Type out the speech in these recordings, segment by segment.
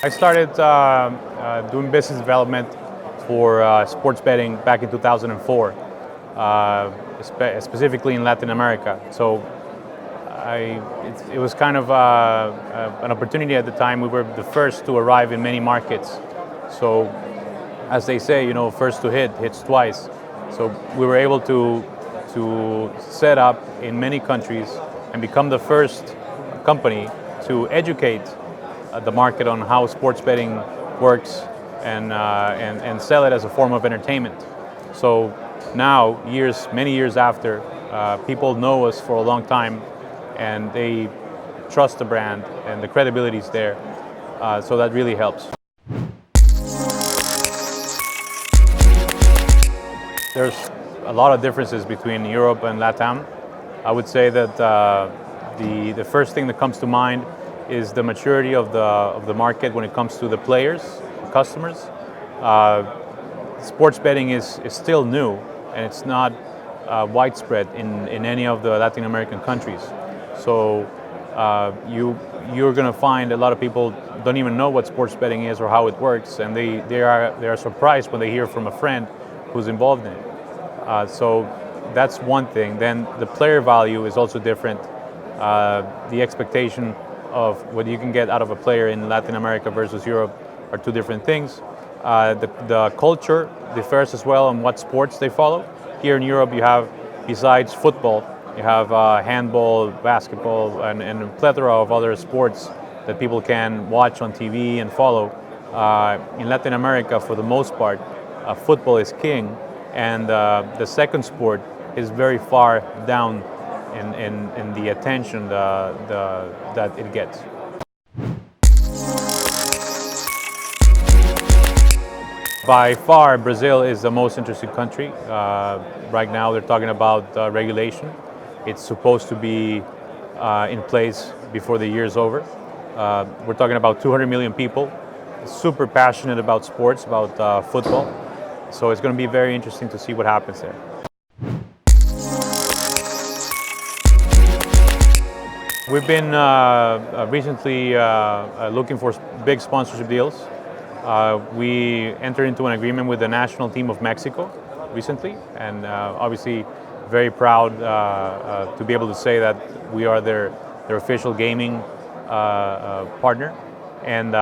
I started doing business development for sports betting back in 2004, specifically in Latin America. So it was kind of an opportunity at the time. We were the first to arrive in many markets. So as they say, first to hits twice. So we were able to set up in many countries and become the first company to educate the market on how sports betting works and sell it as a form of entertainment. So now, many years after, people know us for a long time and they trust the brand and the credibility is there. So that really helps. There's a lot of differences between Europe and LatAm. I would say that the first thing that comes to mind is the maturity of the market when it comes to the players, customers. Sports betting is still new and it's not widespread in any of the Latin American countries. So you're going to find a lot of people don't even know what sports betting is or how it works, and they are surprised when they hear from a friend who's involved in it. So that's one thing. Then the player value is also different. The expectation of what you can get out of a player in Latin America versus Europe are two different things. The culture differs as well on what sports they follow. Here in Europe you have, besides football, you have handball, basketball, and a plethora of other sports that people can watch on TV and follow. In Latin America, for the most part, football is king, and the second sport is very far down in the attention that it gets. By far, Brazil is the most interesting country. Right now they're talking about regulation. It's supposed to be in place before the year is over. We're talking about 200 million people, super passionate about sports, about football. So it's going to be very interesting to see what happens there. We've been recently looking for big sponsorship deals. We entered into an agreement with the national team of Mexico recently, and obviously very proud to be able to say that we are their official gaming partner. And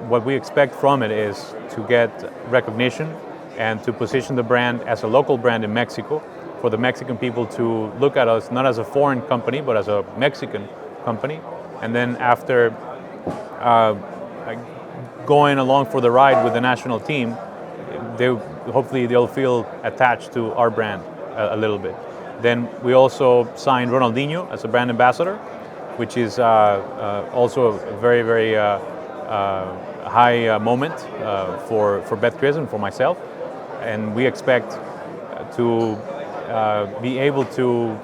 what we expect from it is to get recognition and to position the brand as a local brand in Mexico, for the Mexican people to look at us not as a foreign company, but as a Mexican company. And then after going along for the ride with the national team, hopefully they'll feel attached to our brand a little bit. Then we also signed Ronaldinho as a brand ambassador, which is also a very, very high moment for Betcris and for myself. And we expect to be able to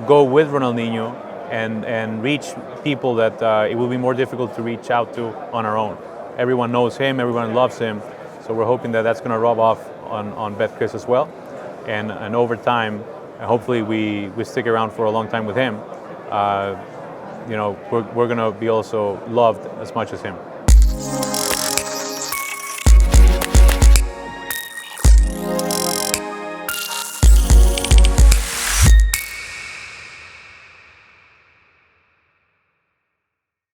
go with Ronaldinho and reach people that it will be more difficult to reach out to on our own. Everyone knows him, everyone loves him, so we're hoping that that's going to rub off on Betcris as well. And over time, hopefully we stick around for a long time with him. We're going to be also loved as much as him.